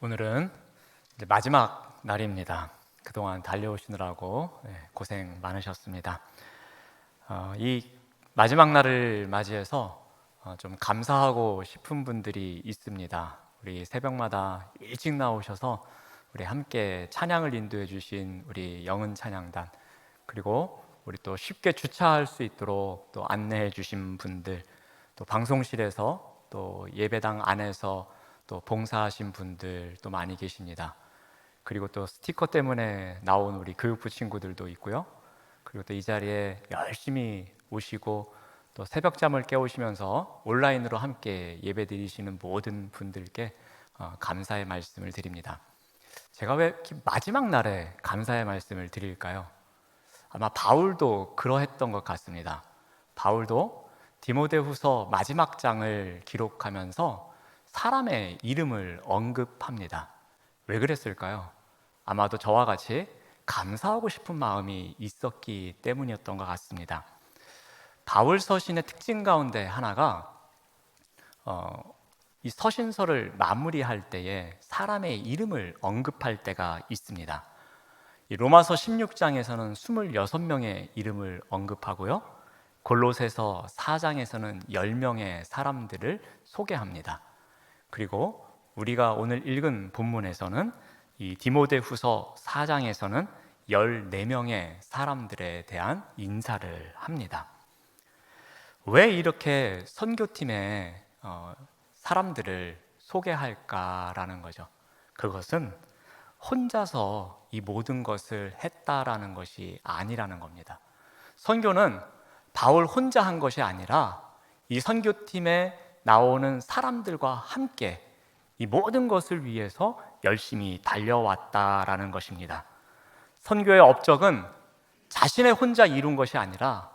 오늘은 이제 마지막 날입니다. 그동안 달려오시느라고 고생 많으셨습니다. 이 마지막 날을 맞이해서 좀 감사하고 싶은 분들이 있습니다. 우리 새벽마다 일찍 나오셔서 우리 함께 찬양을 인도해 주신 우리 영은 찬양단, 그리고 우리 또 쉽게 주차할 수 있도록 또 안내해 주신 분들, 또 방송실에서 또 예배당 안에서 또 봉사하신 분들 또 많이 계십니다. 그리고 또 스티커 때문에 나온 우리 교육부 친구들도 있고요. 그리고 또 이 자리에 열심히 오시고 또 새벽잠을 깨우시면서 온라인으로 함께 예배 드리시는 모든 분들께 감사의 말씀을 드립니다. 제가 왜 이렇게 마지막 날에 감사의 말씀을 드릴까요? 아마 바울도 그러했던 것 같습니다. 바울도 디모데후서 마지막 장을 기록하면서 사람의 이름을 언급합니다. 왜 그랬을까요? 아마도 저와 같이 감사하고 싶은 마음이 있었기 때문이었던 것 같습니다. 바울 서신의 특징 가운데 하나가 이 서신서를 마무리할 때에 사람의 이름을 언급할 때가 있습니다. 이 로마서 16장에서는 26명의 이름을 언급하고요, 골로새서 4장에서는 10명의 사람들을 소개합니다. 그리고 우리가 오늘 읽은 본문에서는 이 디모데후서 4장에서는 14명의 사람들에 대한 인사를 합니다. 왜 이렇게 선교팀에 사람들을 소개할까라는 거죠. 그것은 혼자서 이 모든 것을 했다라는 것이 아니라는 겁니다. 선교는 바울 혼자 한 것이 아니라 이 선교팀에 나오는 사람들과 함께 이 모든 것을 위해서 열심히 달려왔다라는 것입니다. 선교의 업적은 자신의 혼자 이룬 것이 아니라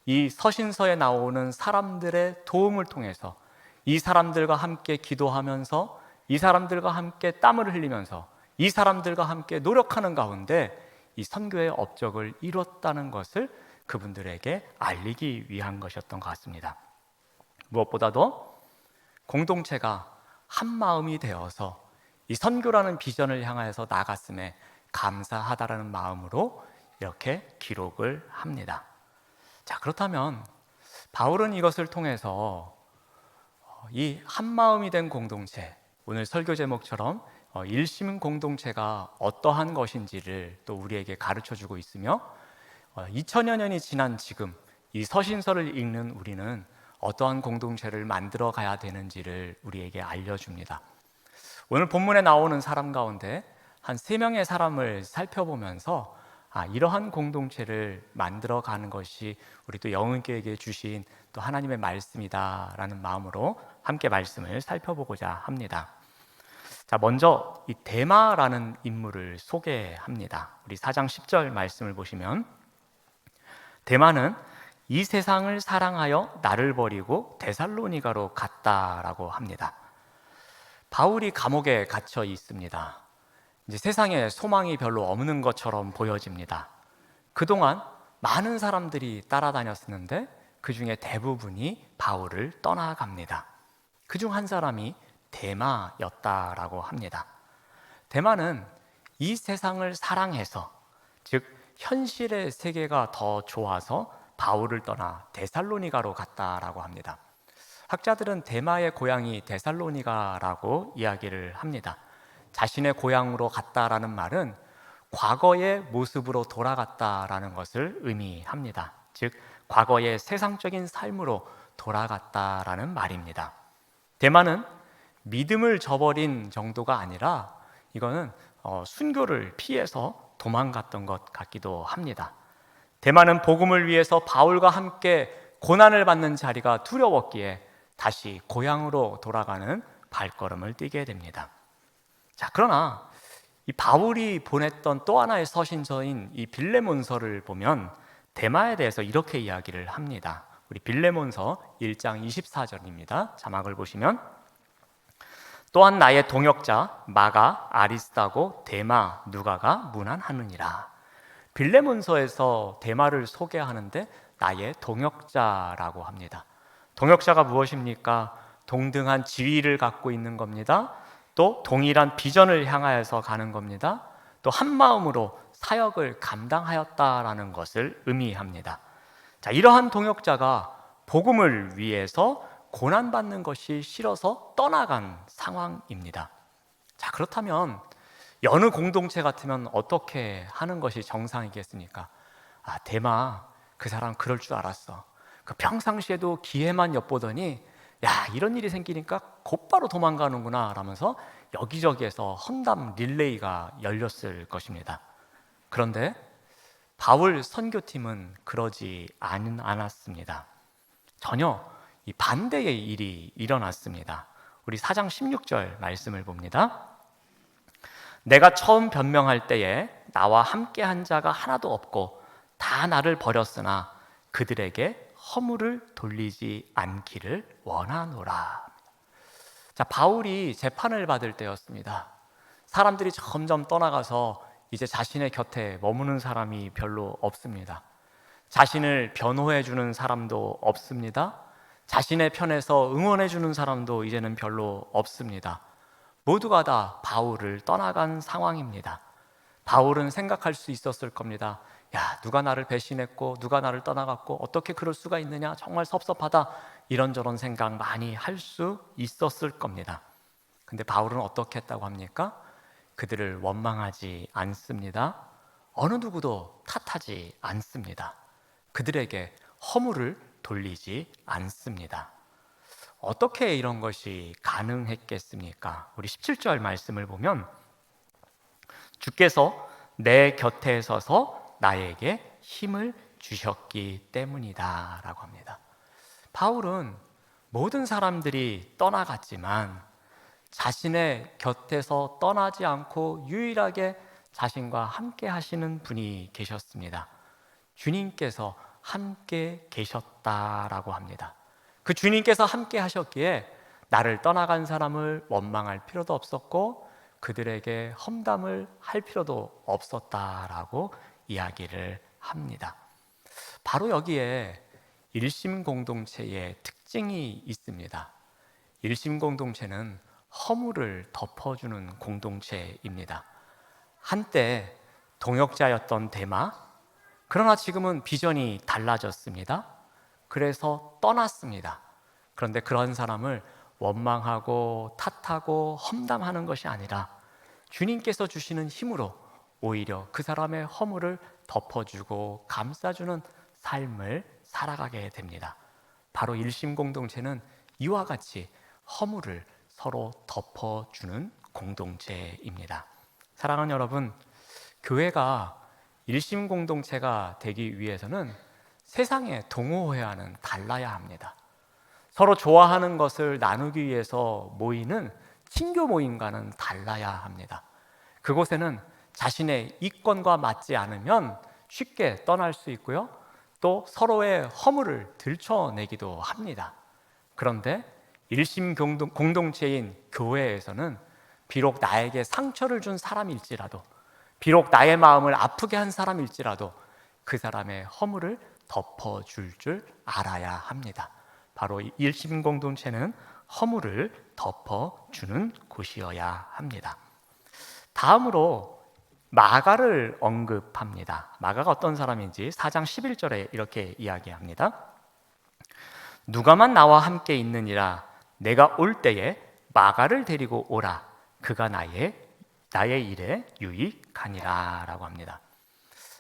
이 서신서에 나오는 사람들의 도움을 통해서, 이 사람들과 함께 기도하면서, 이 사람들과 함께 땀을 흘리면서, 이 사람들과 함께 노력하는 가운데 이 선교의 업적을 이뤘다는 것을 그분들에게 알리기 위한 것이었던 것 같습니다. 무엇보다도 공동체가 한 마음이 되어서 이 선교라는 비전을 향해서 나갔음에 감사하다라는 마음으로 이렇게 기록을 합니다. 자, 그렇다면 바울은 이것을 통해서 이 한 마음이 된 공동체, 오늘 설교 제목처럼 일심 공동체가 어떠한 것인지를 또 우리에게 가르쳐주고 있으며, 2000여 년이 지난 지금 이 서신서를 읽는 우리는 어떠한 공동체를 만들어 가야 되는지를 우리에게 알려줍니다. 오늘 본문에 나오는 사람 가운데 한 3명의 사람을 살펴보면서 이러한 공동체를 만들어 가는 것이 우리 또 영은교회에게 주신 또 하나님의 말씀이다라는 마음으로 함께 말씀을 살펴보고자 합니다. 자, 먼저 이 데마라는 인물을 소개합니다. 우리 4장 10절 말씀을 보시면, 데마는 이 세상을 사랑하여 나를 버리고 데살로니가로 갔다라고 합니다. 바울이 감옥에 갇혀 있습니다. 이제 세상에 소망이 별로 없는 것처럼 보여집니다. 그동안 많은 사람들이 따라다녔었는데 그 중에 대부분이 바울을 떠나갑니다. 그중 한 사람이 데마였다라고 합니다. 데마는 이 세상을 사랑해서, 즉 현실의 세계가 더 좋아서 바울을 떠나 데살로니가로 갔다라고 합니다. 학자들은 데마의 고향이 데살로니가라고 이야기를 합니다. 자신의 고향으로 갔다라는 말은 과거의 모습으로 돌아갔다라는 것을 의미합니다. 즉 과거의 세상적인 삶으로 돌아갔다라는 말입니다. 데마는 믿음을 저버린 정도가 아니라 이거는 순교를 피해서 도망갔던 것 같기도 합니다. 데마는 복음을 위해서 바울과 함께 고난을 받는 자리가 두려웠기에 다시 고향으로 돌아가는 발걸음을 뛰게 됩니다. 자, 그러나 이 바울이 보냈던 또 하나의 서신서인 이 빌레몬서를 보면 데마에 대해서 이렇게 이야기를 합니다. 우리 빌레몬서 1장 24절입니다. 자막을 보시면, 또한 나의 동역자 마가, 아리스다고, 데마, 누가가 문안하느니라. 빌레몬서에서 데마를 소개하는데 나의 동역자라고 합니다. 동역자가 무엇입니까? 동등한 지위를 갖고 있는 겁니다. 또 동일한 비전을 향하여서 가는 겁니다. 또 한 마음으로 사역을 감당하였다라는 것을 의미합니다. 자, 이러한 동역자가 복음을 위해서 고난받는 것이 싫어서 떠나간 상황입니다. 자, 그렇다면 여느 공동체 같으면 어떻게 하는 것이 정상이겠습니까? 아, 대마 그 사람 그럴 줄 알았어. 그 평상시에도 기회만 엿보더니 야, 이런 일이 생기니까 곧바로 도망가는구나 라면서 여기저기에서 험담 릴레이가 열렸을 것입니다. 그런데 바울 선교팀은 그러지 않았습니다. 전혀 이 반대의 일이 일어났습니다. 우리 4장 16절 말씀을 봅니다. 내가 처음 변명할 때에 나와 함께한 자가 하나도 없고 다 나를 버렸으나 그들에게 허물을 돌리지 않기를 원하노라. 자, 바울이 재판을 받을 때였습니다. 사람들이 점점 떠나가서 이제 자신의 곁에 머무는 사람이 별로 없습니다. 자신을 변호해 주는 사람도 없습니다. 자신의 편에서 응원해 주는 사람도 이제는 별로 없습니다. 모두가 다 바울을 떠나간 상황입니다. 바울은 생각할 수 있었을 겁니다. 야, 누가 나를 배신했고 누가 나를 떠나갔고 어떻게 그럴 수가 있느냐, 정말 섭섭하다, 이런저런 생각 많이 할 수 있었을 겁니다. 근데 바울은 어떻게 했다고 합니까? 그들을 원망하지 않습니다. 어느 누구도 탓하지 않습니다. 그들에게 허물을 돌리지 않습니다. 어떻게 이런 것이 가능했겠습니까? 우리 17절 말씀을 보면 주께서 내 곁에 서서 나에게 힘을 주셨기 때문이다 라고 합니다. 바울은 모든 사람들이 떠나갔지만 자신의 곁에서 떠나지 않고 유일하게 자신과 함께 하시는 분이 계셨습니다. 주님께서 함께 계셨다라고 합니다. 그 주님께서 함께 하셨기에 나를 떠나간 사람을 원망할 필요도 없었고 그들에게 험담을 할 필요도 없었다라고 이야기를 합니다. 바로 여기에 일심공동체의 특징이 있습니다. 일심공동체는 허물을 덮어주는 공동체입니다. 한때 동역자였던 데마, 그러나 지금은 비전이 달라졌습니다. 그래서 떠났습니다. 그런데 그런 사람을 원망하고 탓하고 험담하는 것이 아니라 주님께서 주시는 힘으로 오히려 그 사람의 허물을 덮어주고 감싸주는 삶을 살아가게 됩니다. 바로 일심공동체는 이와 같이 허물을 서로 덮어주는 공동체입니다. 사랑하는 여러분, 교회가 일심공동체가 되기 위해서는 세상의 동호회와는 달라야 합니다. 서로 좋아하는 것을 나누기 위해서 모이는 친교 모임과는 달라야 합니다. 그곳에는 자신의 이권과 맞지 않으면 쉽게 떠날 수 있고요, 또 서로의 허물을 들춰내기도 합니다. 그런데 일심공동체인 교회에서는 비록 나에게 상처를 준 사람일지라도, 비록 나의 마음을 아프게 한 사람일지라도 그 사람의 허물을 덮어줄 줄 알아야 합니다. 바로 일심공동체는 허물을 덮어주는 곳이어야 합니다. 다음으로 마가를 언급합니다. 마가가 어떤 사람인지 4장 11절에 이렇게 이야기합니다. 누가만 나와 함께 있느니라. 내가 올 때에 마가를 데리고 오라. 그가 나의 일에 유익하니라 라고 합니다.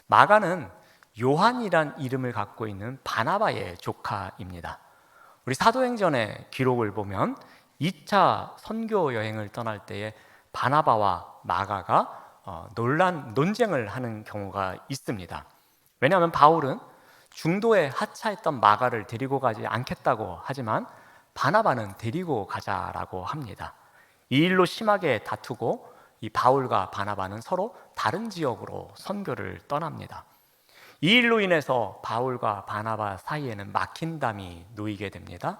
마가는 요한이란 이름을 갖고 있는 바나바의 조카입니다. 우리 사도행전의 기록을 보면 2차 선교 여행을 떠날 때에 바나바와 마가가 논쟁을 하는 경우가 있습니다. 왜냐하면 바울은 중도에 하차했던 마가를 데리고 가지 않겠다고 하지만 바나바는 데리고 가자라고 합니다. 이 일로 심하게 다투고 이 바울과 바나바는 서로 다른 지역으로 선교를 떠납니다. 이 일로 인해서 바울과 바나바 사이에는 막힌 담이 놓이게 됩니다.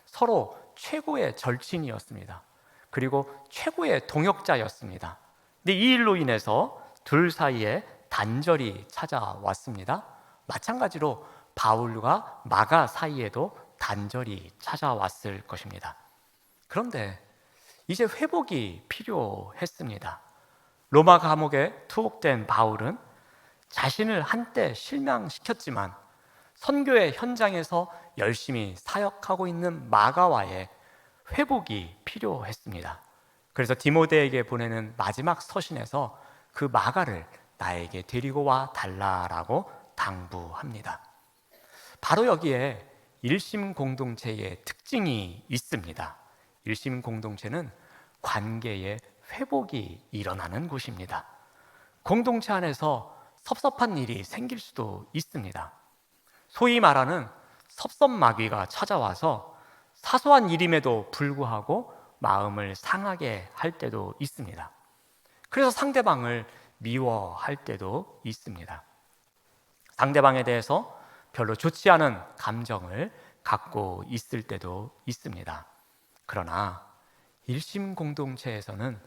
서로 최고의 절친이었습니다. 그리고 최고의 동역자였습니다. 근데 이 일로 인해서 둘 사이에 단절이 찾아왔습니다. 마찬가지로 바울과 마가 사이에도 단절이 찾아왔을 것입니다. 그런데 이제 회복이 필요했습니다. 로마 감옥에 투옥된 바울은 자신을 한때 실명시켰지만 선교의 현장에서 열심히 사역하고 있는 마가와의 회복이 필요했습니다. 그래서 디모데에게 보내는 마지막 서신에서 그 마가를 나에게 데리고 와 달라라고 당부합니다. 바로 여기에 일심 공동체의 특징이 있습니다. 일심 공동체는 관계의 회복이 일어나는 곳입니다. 공동체 안에서 섭섭한 일이 생길 수도 있습니다. 소위 말하는 섭섭마귀가 찾아와서 사소한 일임에도 불구하고 마음을 상하게 할 때도 있습니다. 그래서 상대방을 미워할 때도 있습니다. 상대방에 대해서 별로 좋지 않은 감정을 갖고 있을 때도 있습니다. 그러나 일심 공동체에서는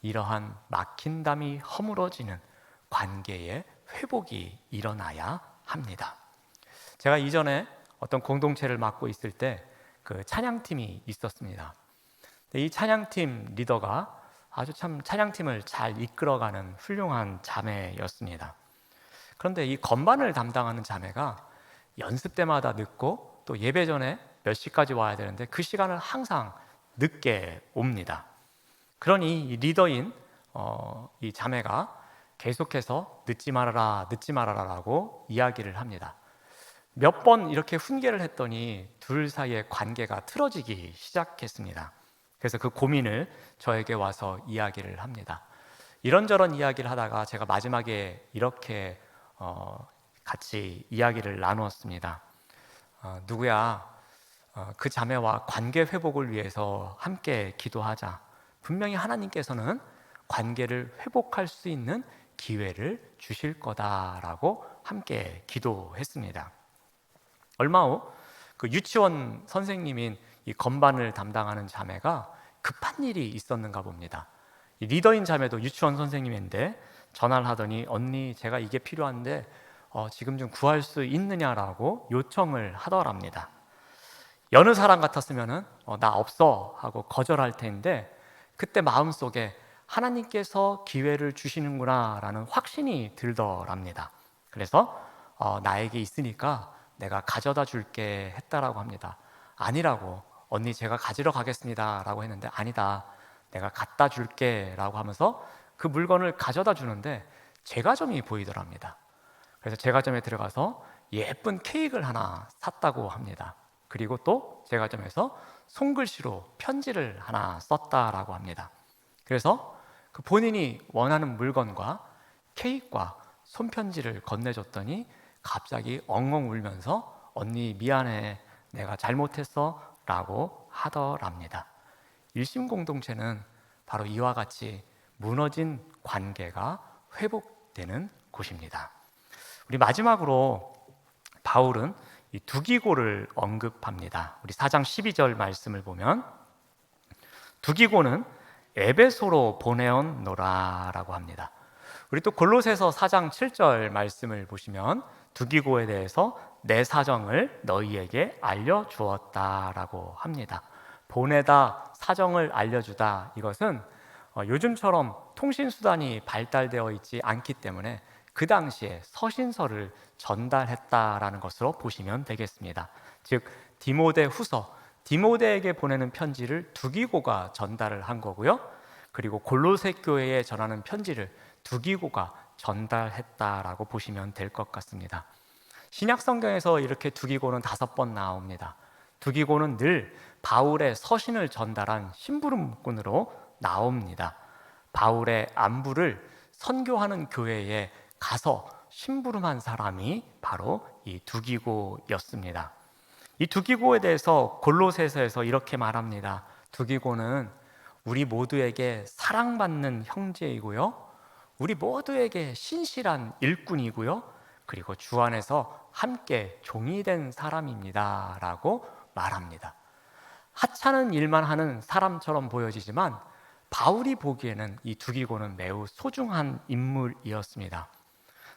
이러한 막힌 담이 허물어지는 관계의 회복이 일어나야 합니다. 제가 이전에 어떤 공동체를 맡고 있을 때 그 찬양팀이 있었습니다. 이 찬양팀 리더가 아주 참 찬양팀을 잘 이끌어가는 훌륭한 자매였습니다. 그런데 이 건반을 담당하는 자매가 연습 때마다 늦고 또 예배 전에 몇 시까지 와야 되는데 그 시간을 항상 늦게 옵니다. 그러니 이 리더인 이 자매가 계속해서 늦지 말아라라고 이야기를 합니다. 몇 번 이렇게 훈계를 했더니 둘 사이의 관계가 틀어지기 시작했습니다. 그래서 그 고민을 저에게 와서 이야기를 합니다. 이런저런 이야기를 하다가 제가 마지막에 이렇게 같이 이야기를 나누었습니다. 누구야, 그 자매와 관계 회복을 위해서 함께 기도하자. 분명히 하나님께서는 관계를 회복할 수 있는 기회를 주실 거다라고 함께 기도했습니다. 얼마 후 그 유치원 선생님인 이 건반을 담당하는 자매가 급한 일이 있었는가 봅니다. 이 리더인 자매도 유치원 선생님인데 전화를 하더니 언니 제가 이게 필요한데 지금 좀 구할 수 있느냐라고 요청을 하더랍니다. 여느 사람 같았으면 나 없어 하고 거절할 텐데 그때 마음속에 하나님께서 기회를 주시는구나 라는 확신이 들더랍니다. 그래서 나에게 있으니까 내가 가져다 줄게 했다라고 합니다. 아니라고, 언니 제가 가지러 가겠습니다 라고 했는데 아니다, 내가 갖다 줄게 라고 하면서 그 물건을 가져다 주는데 제과점이 보이더랍니다. 그래서 제과점에 들어가서 예쁜 케이크를 하나 샀다고 합니다. 그리고 또 제과점에서 손글씨로 편지를 하나 썼다라고 합니다. 그래서 그 본인이 원하는 물건과 케이크와 손편지를 건네줬더니 갑자기 엉엉 울면서 언니 미안해, 내가 잘못했어 라고 하더랍니다. 일심공동체는 바로 이와 같이 무너진 관계가 회복되는 곳입니다. 우리 마지막으로 바울은 이 두기고를 언급합니다. 우리 4장 12절 말씀을 보면 두기고는 에베소로 보내온 노라라고 합니다. 우리 또 골로새서 4장 7절 말씀을 보시면 두기고에 대해서 내 사정을 너희에게 알려주었다라고 합니다. 보내다, 사정을 알려주다, 이것은 요즘처럼 통신수단이 발달되어 있지 않기 때문에 그 당시에 서신서를 전달했다라는 것으로 보시면 되겠습니다. 즉 디모데 후서, 디모데에게 보내는 편지를 두기고가 전달을 한 거고요. 그리고 골로새 교회에 전하는 편지를 두기고가 전달했다라고 보시면 될 것 같습니다. 신약 성경에서 이렇게 두기고는 5번 나옵니다. 두기고는 늘 바울의 서신을 전달한 심부름꾼으로 나옵니다. 바울의 안부를 선교하는 교회에 가서 심부름한 사람이 바로 이 두기고였습니다. 이 두기고에 대해서 골로새서에서 이렇게 말합니다. 두기고는 우리 모두에게 사랑받는 형제이고요, 우리 모두에게 신실한 일꾼이고요, 그리고 주 안에서 함께 종이 된 사람입니다 라고 말합니다. 하찮은 일만 하는 사람처럼 보여지지만 바울이 보기에는 이 두기고는 매우 소중한 인물이었습니다.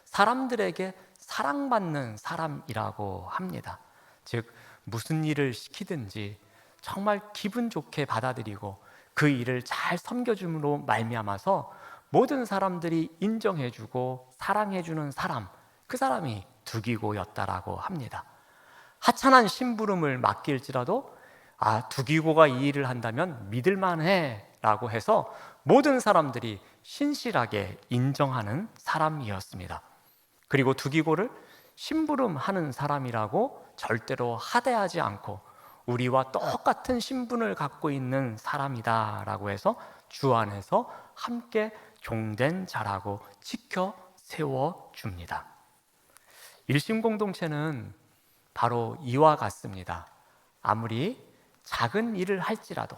사람들에게 사랑받는 사람이라고 합니다. 즉 무슨 일을 시키든지 정말 기분 좋게 받아들이고 그 일을 잘 섬겨줌으로 말미암아서 모든 사람들이 인정해주고 사랑해주는 사람, 그 사람이 두기고였다라고 합니다. 하찮은 심부름을 맡길지라도 두기고가 이 일을 한다면 믿을만해 라고 해서 모든 사람들이 신실하게 인정하는 사람이었습니다. 그리고 두기고를 심부름하는 사람이라고 절대로 하대하지 않고 우리와 똑같은 신분을 갖고 있는 사람이다 라고 해서 주 안에서 함께 종된 자라고 지켜 세워줍니다. 일심공동체는 바로 이와 같습니다. 아무리 작은 일을 할지라도,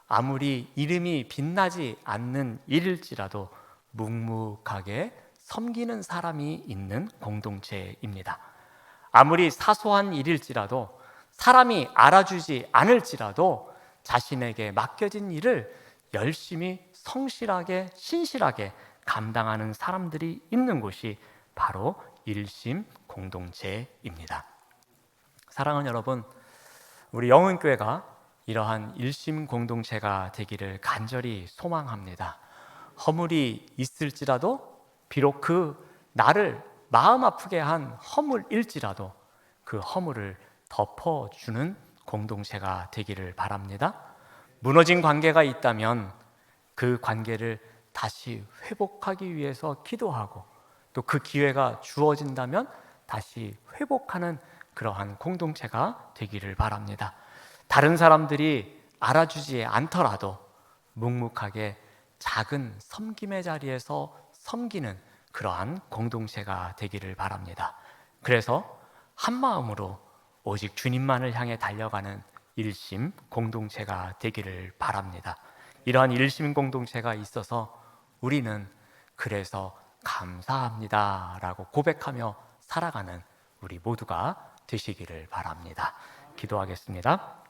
아무리 이름이 빛나지 않는 일일지라도 묵묵하게 섬기는 사람이 있는 공동체입니다. 아무리 사소한 일일지라도, 사람이 알아주지 않을지라도 자신에게 맡겨진 일을 열심히 성실하게 신실하게 감당하는 사람들이 있는 곳이 바로 일심 공동체입니다. 사랑하는 여러분, 우리 영흥교회가 이러한 일심 공동체가 되기를 간절히 소망합니다. 허물이 있을지라도, 비록 그 나를 마음 아프게 한 허물일지라도 그 허물을 덮어주는 공동체가 되기를 바랍니다. 무너진 관계가 있다면 그 관계를 다시 회복하기 위해서 기도하고, 또 그 기회가 주어진다면 다시 회복하는 그러한 공동체가 되기를 바랍니다. 다른 사람들이 알아주지 않더라도 묵묵하게 작은 섬김의 자리에서 섬기는 그러한 공동체가 되기를 바랍니다. 그래서 한 마음으로 오직 주님만을 향해 달려가는 일심 공동체가 되기를 바랍니다. 이러한 일심 공동체가 있어서 우리는 그래서 감사합니다 라고 고백하며 살아가는 우리 모두가 되시기를 바랍니다. 기도하겠습니다.